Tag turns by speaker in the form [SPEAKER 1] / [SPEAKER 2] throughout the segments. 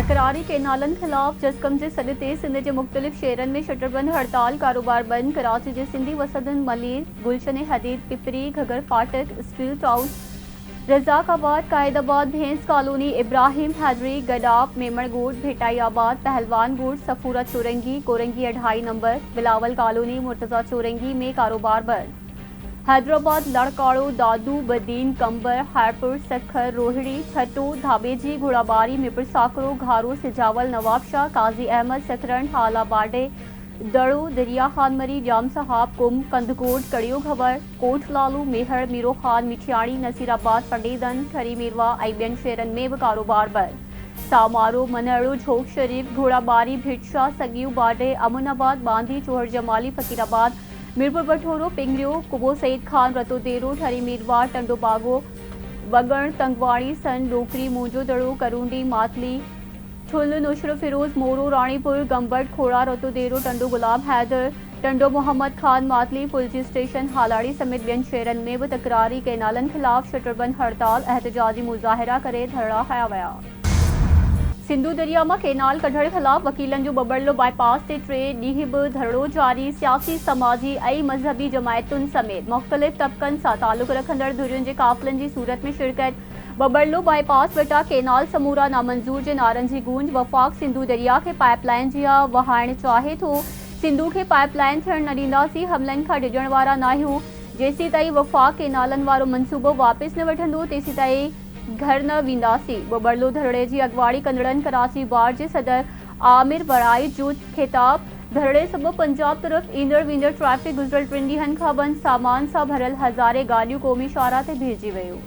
[SPEAKER 1] तकरारी केनालन खिलाफ जसकम जे सॾ ते सिंध जे मुख़्तलिफ़ शहरनि में शटरबंद हड़ताल कारोबार बंद। कराची जे सिंधी वसदन मलीर गुलशन हदीद पिपरी घगर फाटक स्टील टाउन रज़ाकाबाद कायदाबाद भैंस कॉलोनी इब्राहिम हैदरी गडाप मेमणगोड़ भेटाईआबाद पहलवान गोड़ सफूरा चौरंगी कोरंगी 2.5 नंबर बिलावल कॉलोनी मुर्तज़ा चौरंगी में कारोबार बंद। हैदराबाद लड़काड़ो दादू बदीन कंबर हायपुर सखर रोहिड़ी छटो धाबेजी घोड़ाबारी मिपुर साकरो घारो सिजावल नवाबशाह काजी अहमद सकरन हाला बाडे दड़ो दरिया खान मरी जाम साहब कुम कंदकोट कड़ियो खबर कोट लालू मेहर मीरो खान मिठियाणी नसीराबाद फंडेदन खरी मीरवा ॿियनि शहरनि में भी कारोबार बंद। सामारो मनड़ो झोक शरीफ घोड़ाबारी भिटशाह सगियू बाडे अमुनाबाद बांदी चोहर जमाली फकीराबाद मीरपुर बठोरो पिंगरियो कुबो सईद खान रतोदेरो ठरी मीरवा टंडो बागो वगण तंगवाणी सन डोकरी मोजो दड़ो करूंडी मातली ठुल नुशर फिरोज मोरो रानीपुर गंबट खोड़ा रतोदेरो टंडो गुलाब हैदर टंडो मोहम्मद खान मातली पुलजी स्टेशन हालाड़ी समेत ॿियनि शहरनि में भी तकरारी केनालन खिलाफ शटरबंद हड़ताल एहतजाजी मुज़ाहिरा करे धरड़ा खया विया। सिंधु दरिया में केनाल कढण खिलाफ वकीलन जो बबड़लो बाईपास से 3 ॾींहं भी धरड़ो जारी। सियासी समाजी ऐं मजहबी जमायतुनि समेत मुख़्तलिफ़ तबक़नि सां तालुक़ रखंदड़ धुरियुनि जे काफ़िलनि जी सूरत में शिरकत। बबड़लो बाईपास वटा केनाल समूरा नामंजूर जे नारनि जी गूंज। वफ़ाक़ सिंधु दरिया के पाइपलाइन जिया वहाइण चाहे थो। सिंधु के पाइपलाइन थियण न ॾींदासीं। हमलनि खां डिॼण वारा नाहियूं। जेसीं ताईं वफ़ाक़ केनालनि वारो मनसूबो वापसि न वठंदो तेसीं ताईं घर न वेंदासीं। बबड़लो धरड़े की अगवाड़ी कंदड़नि कराची बार के सदर आमिर बराई जो खिताब। धरड़े सबब पंजाब तरफ ईंदड़ वेंदड़ ट्रैफिक गुज़िरियल 3 ॾींहनि खां बंद। सामान सां भरियल हज़ारे गाड़ियूं क़ौमी शाहरा ते भेजी वियूं।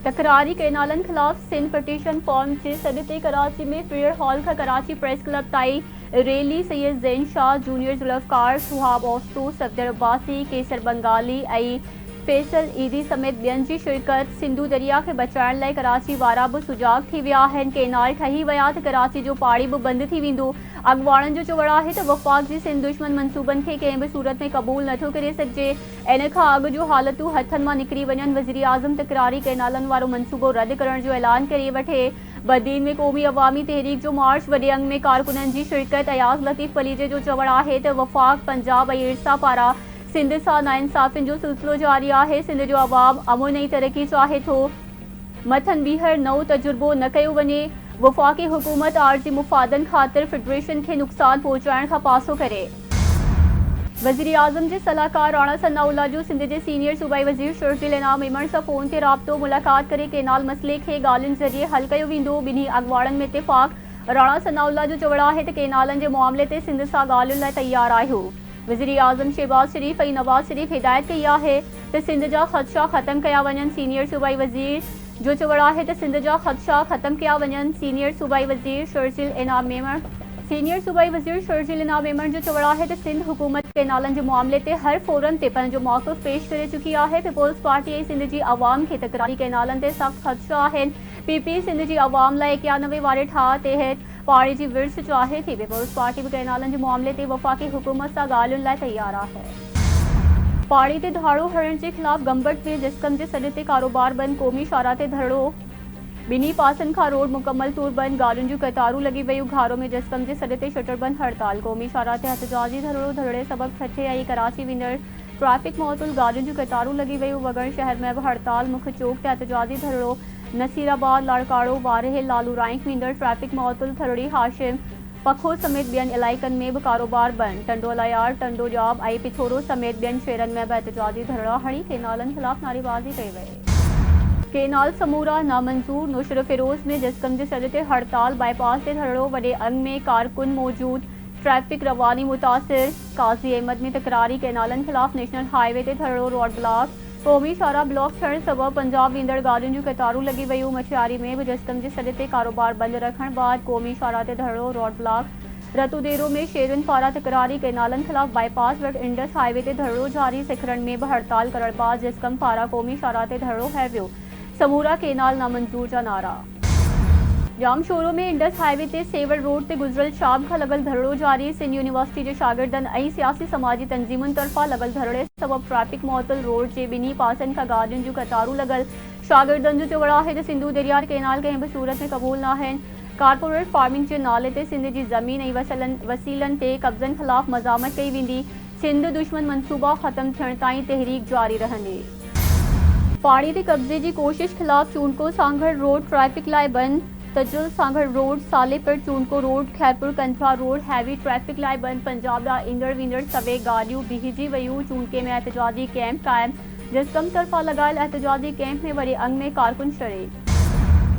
[SPEAKER 1] तकरारी केनालन खिलाफ सिंध पटिशन फॉर्म के सॾ ते कराची में फेयर हॉल खां कराची प्रेस क्लब ताईं रैली सैयद ज़ैन शाह जूनियर जुल्फ़कार सुहाब ओस्तो सफदर अब्बासी केसर बंगाली ऐं फैसल ईदी समेत ॿियनि जी शिरकत। सिंधु दरिया के बचाइण लाइ कराची वारा भी सुजाग थी विया आहिनि। केनाल ठही विया त कराची जो पाड़ी भी बंद थी वेंदो। अॻुवाणनि जो चवणु आहे त वफ़ाक़ जी सिंध दुश्मन मनसूबनि खे कंहिं भी सूरत में क़बूल नथो करे सघिजे। इन खां अॻु जो हालतूं हथनि मां निकिरी वञनि। वज़ीर आज़म तकरारी केनालनि वारो मनसूबो रद्द करण जो ऐलान करे वठे। बदीन में क़ौमी अवामी तहरीक जो मार्च वॾे अंग में कारकुननि जी शिरकत। अयाज़ लतीफ़ वलीजे जो चवणु आहे त वफ़ाक़ पंजाब ऐं इरसा पारां सिंध सां नाइंसाफ़ियुनि जो सिलसिलो जारी आहे। सिंध जो अवाम अमन ऐं तरक़ी चाहे थो। मथनि ॿीहर नओं तजुर्बो न कयो वञे। वफ़ाक़ी हुकूमत आर्ज़ी मुफ़ादनि ख़ातिर फेडरेशन के नुक़सान पहुचाइण खां पासो करे। वज़ीर आज़म के सलाहकार राणा सनाउल्लाह जो सिंध के सीनियर सूबाई वज़ीर शर्जील इनाम मेमण सां फ़ोन ते राब्तो। मुलाक़ात करे केनाल मसइले खे ॻाल्हियुनि ज़रिए हल कयो वेंदो। ॿिन्ही अॻुवाणनि में इत्तेफ़ाक़। राणा सनाउल्लाह जो चवणु आहे त केनालनि जे मामले ते सिंध सां ॻाल्हियुनि लाइ तैयार आहियो। वज़ीर आज़म शहबाज शरीफ ऐं नवाज़ शरीफ हिदायत कई आहे त सिंध जा ख़दशा ख़त्म कया वञनि। सीनियर सूबाई वज़ीर जो चवणु आहे त सिंध जा ख़दशा ख़त्म कया वञनि। सीनियर सूबाई वज़ीर शर्जील इनाम मेमण जो चवणु आहे त सिंध हुकूमत केनालनि जे मामले ते हर फोरम ते पंहिंजो मौक़िफ़ पेश करे चुकी आहे। पीपुल्स पार्टी ऐं सिंध जी अवाम खे तकरारी केनालनि ते सख़्त ख़दशा आहिनि। पीपी सिंध जी अवाम लाइ 91 वारे ठाह तहत पाड़ी जी विर्स चाहे थी। पीपुल्स पार्टी भी केनालनि जे मामले ते वफ़ाक़ी हुकूमत सां ॻाल्हियुनि लाइ तैयार आहे। पाड़ी ते धाड़ो हणण के खिलाफ गंबट में जसकम के सॾ ते कारोबार बंद। क़ौमी शाहरा ते धरड़ो। ॿिन्ही पासनि खां रोड मुकम्मल तौर बंद। गाड़ियुनि जूं कतारूं लॻी वयूं। घारो में जसकम के सॾ ते शटरबंद हड़ताल। क़ौमी शाहरा ते एहतजाजी धरड़ो। धरड़े सबब छठे ऐं कराची वेंदड़ ट्रैफिक मअतुल। गाड़ियुनि जूं कतारूं लॻी वयूं। वगण शहर में भी हड़ताल। मुख चौक ते एहतजाजी धरड़ो। नसीराबाद लाड़काड़ो वारहेल लालू राइंक वेंदड़ ट्रैफिक मअतुल। थरड़ी हाशिम पखो समेत ॿियनि इलाइक़नि में भी कारोबार बंद। टंडो अलायार टंडो जाब ऐं पिथोरो समेत ॿियनि शहरनि में भी एहतजाजी धरड़ा हणी केनालनि खिलाफ नारेबाज़ी कई वई। केनाल समूरा नामंजूर। नुशर फिरोज में जसकम के सॾ ते हड़ताल। बाईपास ते धरड़ो। वॾे अंग में कारकुन मौजूद। ट्रैफिक रवानी मुतासिर। काजी अहमद में तकरारी केनालनि खिलाफ नेशनल हाईवे ते धरड़ो। Road block. क़ौमी शाहरा ब्लॉक थियण सबब पंजाब वेंदड़ गाड़ियुनि जूं कतारूं लॻी वयूं। मछियारी में भी जसकम के सॾ ते कारोबार बंद रखण बाद क़ौमी शाहरा ते धरड़ो। Road block. रतुदेरो में शेरुनि पारां तकरारी केनालनि खिलाफ बाईपास वटि इंडस हाईवे ते धरड़ो जारी। सिखरन में भी हड़ताल करण बाद जसकम पारां क़ौमी शाहरा ते धरड़ो है वियो। समूरा केनाल नामंजूर जा नारा। जाम शोरो में इंडस हाईवे ते सेवर रोड ते गुज़िरियल शाम खां लॻल धरड़ो जारी। सिंध यूनिवर्सिटी जे शागिर्दनि ऐं सियासी समाजी तंज़ीमुनि तरफ़ां लॻल धरड़े सबब ट्रैफिक मअतुल। रोड जे ॿिन्ही पासनि खां गाॾियुनि जूं कतारूं लॻल। शागिर्दनि जो चवणु आहे त सिंधु दरिया केनाल कंहिं भी सूरत में क़बूल न आहिनि। कारपोरेट फार्मिंग जे नाले ते सिंध जी ज़मीन ऐं वसीलनि ते कब्ज़नि ख़िलाफ़ मज़ामत कई वेंदी। सिंध दुश्मन मंसूबा ख़त्म थियण ताईं तहरीक जारी रहंदी। पाणी ते कब्ज़े जी कोशिश ख़िलाफ़ चूनको सांगड़ रोड ट्रैफ़िक लाइ बंद। Tajul Sanghar road, Salepur Chunko road, Khairpur Kanthra road heavy traffic लाइ बंद। पंजाब ॾांहुं ईंदड़ वेंदड़ सभई गाॾियूं बीहजी वयूं। चूनके में एहतजाजी कैंप क़ाइम। जसकम तरफ़ां लॻायल एहतजाजी कैंप में वॾे अंग में कारकुन शरीक।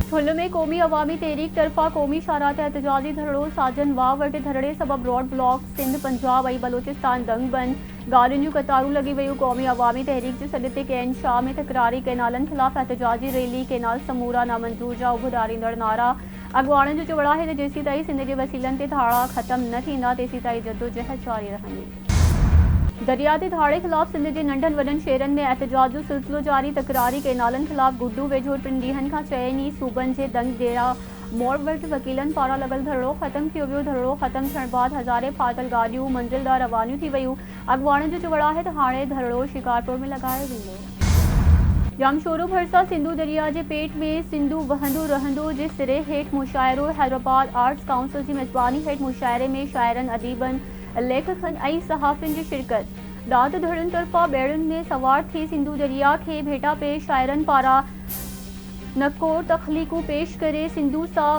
[SPEAKER 1] ठुल में क़ौमी अवामी तहरीक तरफ़ां क़ौमी शाहराह ते एहतजाजी धरड़ो। साजन वाह वटि धरड़े सबब रोड ब्लॉक। सिंध, पंजाब ऐं बलोचिस्तान दंग बंद। गाॾियुनि जूं कतारूं लॻी वयूं। क़ौमी अवामी तहरीक जे सॾ ते कैन शाह में तकरारी कैनालनि ख़िलाफ़ एहतजाजी रैली। कैनाल समूरा नामंजूर जा उभिरारींदड़ नारा। अॻवाणनि जो चवणु आहे त जेसीं ताईं सिंध जे वसीलनि ते धाड़ा ख़त्म न थींदा तेसीं ताईं जदोजहद जारी रहंदी। दरिया ते धाड़े ख़िलाफ़ सिंध जे नंढनि वॾनि शहरनि में एहतजाज जो सिलसिलो जारी। तकरारी कैनालनि ख़िलाफ़ गुड्डू वेझो 3 ॾींहनि खां चइनि ई सूबनि जे दंग डेरा मोड़ वटि वकीलनि पारां लॻल धरड़ो ख़त्म थियो वियो। धरड़ो ख़त्म थियण बाद हज़ारे फाथल गाॾियूं मंज़िल ॾांहुं रवानियूं थी वयूं। अॻवाणनि जो चवणु आहे त हाणे धरड़ो शिकारपुर में लॻायो वेंदो। जामशोरो भरिसां सिंधु दरिया जे पेट में सिंधु वहंदो रहंदो जे सिरे हेठि मुशाइरो। हैदराबाद आर्ट्स काउंसिल जी मेज़बानी हेठि मुशाइरे में शाइरनि, अदीबनि, लेखकनि ऐं सहाफ़ियुनि जी शिरकत। ॾात धड़नि तरफ़ां ॿेड़ियुनि में सवार थी सिंधु दरिया खे भेटा पेश। शाइरनि पारां नक़ोर तख़लीक़ूं पेश करे सिंधु सां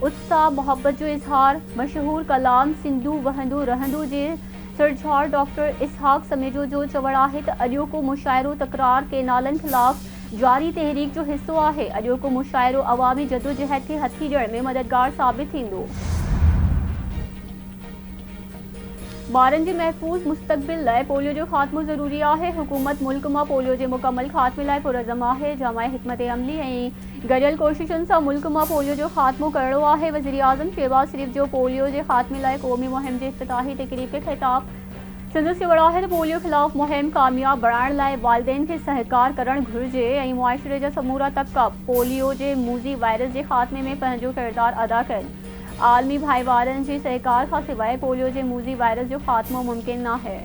[SPEAKER 1] उत्साह मोहब्बत जो इज़हार। मशहूर कलाम सिंधु वहंदो रहंदो जे सिरझार डॉक्टर इसहाक़ समेजो जो चवणु आहे त अॼोको मुशाइरो तकरार कैनालनि ख़िलाफ़ जारी तहरीक जो हिसो आहे। अॼोको मुशाइरो अवामी जदोजहद खे हथी ॾियण में मददगार साबित थींदो। ॿारनि जे महफ़ूज़ मुस्तक़बिल लाइ पोलियो जो ख़ात्मो ज़रूरी आहे। हुकूमत मुल्क मां पोलियो जे मुकमल ख़ात्मे लाइ पुरज़म आहे। जमाए हिकमत अमली ऐं गॾियल कोशिशुनि सां मुल्क मां पोलियो जो ख़ात्मो करणो आहे। वज़ीर आज़म शहबाज़ शरीफ़ जो पोलियो जे ख़ात्मे लाइ क़ौमी मुहिम जे इफ़्तिताही तक़रीब खे ख़िताब। संदसि चवणु आहे त पोलियो ख़िलाफ़ मुहिम कामयाब बणाइण लाइ वालिदैन खे सहकार करणु घुरिजे ऐं मुआशिरे जा समूरा तबक़ा पोलियो जे मूज़ी वायरस जे ख़ात्मे में पंहिंजो किरदारु अदा कनि। आलमी भाईवारनि जे सहकार खां सवाइ पोलियो जे मूज़ी वायरस जो ख़ात्मो मुमकिन नाहे।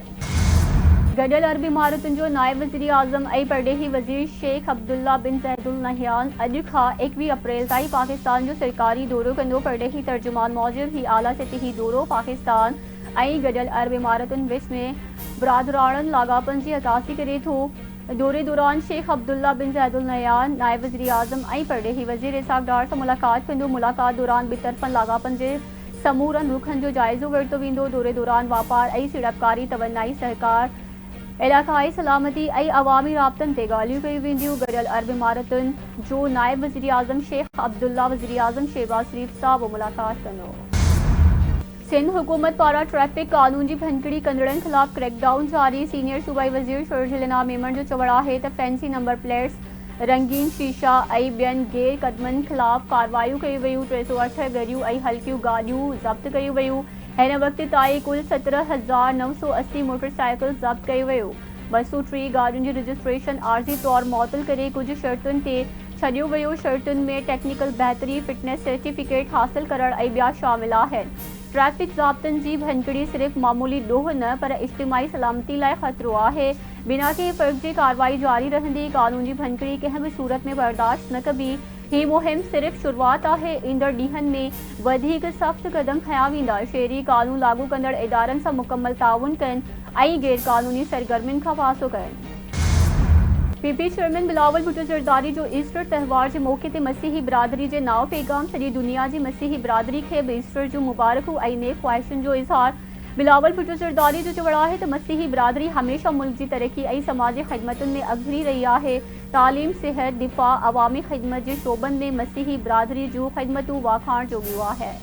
[SPEAKER 1] गॾियल अरब इमारातुनि जो नाइब वज़ीर आज़म ऐं परॾेही वज़ीर शेख अब्दुल्ला बिन ज़ैदुल नहयान अॼु खां 21 अप्रैल ताईं पाकिस्तान जो सरकारी दौरो कंदो। परॾेही तर्जुमान मौजूदु ही आला सतही दौरो पाकिस्तान ऐं गॾियल अरब इमारातुनि विच में बिरादराणनि लाॻापनि जी अकासी करे थो। दौरे दौरान शेख अब्दुल्ला बिन ज़ैदुल नहयान नाइब वज़ीर आज़म ऐं परॾेही वज़ीर इसाक़ डार सां मुलाक़ात कंदो। मुलाक़ात दौरान ॿितरफ़नि लाॻापनि जे समूरनि रुखनि जो जाइज़ो वरितो वेंदो। दौरे दौरान वापार ऐं सीड़पकारी, तवनाई सहकार, इलाक़ाई सलामती ऐं अवामी राब्तनि ते ॻाल्हियूं कयूं वेंदियूं। गॾियल अरब इमारातुनि जो नाइब वज़ीर आज़म शेख अब्दुल्ला वज़ीर आज़म शहबाज़ शरीफ़ सां बि मुलाक़ात कंदो। सिंध हुकूमत पारां ट्रैफ़िक कानून जी भञकिड़ी कंदड़नि ख़िलाफ़ क्रैकडाउन जारी। सीनियर सूबाई वज़ीर शौर्जिल इनाम मेमण जो चवणु आहे त फैंसी नंबर प्लेट्स, रंगीन शीशा ऐं ॿियनि गैर क़दमनि ख़िलाफ़ कार्रवाइयूं कयूं वयूं। 308 ॻरियूं ऐं हल्कियूं गाॾियूं ज़ब्त कयूं वयूं। हिन वक़्त ताईं कुल 17,980 मोटरसाइकिल ज़ब्त कयूं वयूं। 203 गाॾियुनि जी रजिस्ट्रेशन आर्ज़ी तौर मुअतल करे कुझु शर्तुनि ते छॾियो वियो। शर्तुनि में टेक्निकल बहितरी, फिटनेस सर्टिफिकेट हासिल करणु ऐं ॿिया शामिल आहिनि। ट्रैफ़िक ज़ाब्तनि जी भञकिड़ी सिर्फ़ मामूली ॾोह न पर इज्तिमाही सलामती लाइ ख़तरो आहे। बिना के फ़र्क़ जे कार्रवाई जारी रहंदी। कानून जी भञकिड़ी कंहिं बि सूरत में बर्दाश्त न कबी। ही मुहिम सिर्फ़ शुरूआत आहे। ईंदड़ ॾींहनि में वधीक सख़्त क़दम खंया वेंदा। शहरी कानून लागू कंदड़ इदारनि सां मुकमल ताउन कनि ऐं गैर कानूनी सरगर्मियुनि खां पासो कनि। पीपी चेयरमैन बिलावल भुट्टो ज़रदारी जो ईस्टर त्योहार जे मौक़े ते मसीही बिरादरी जे नाओ पैगाम। सॼी दुनिया जी मसीही बिरादरी खे बि ईस्टर जूं मुबारकूं ऐं नेक ख़्वाहिशुनि जो इज़हार। बिलावल भुट्टो ज़रदारी जो चवणु आहे त मसीही बिरादरी हमेशह मुल्क जी तरक़ी ऐं समाजी ख़िदमतुनि में अॻिरी रही आहे। तालीम, सिहत, दिफ़ा, अवामी ख़िदमत जे शोबनि में मसीही बिरादरी जूं ख़िदमतूं वाखाण जोॻियूं आहे।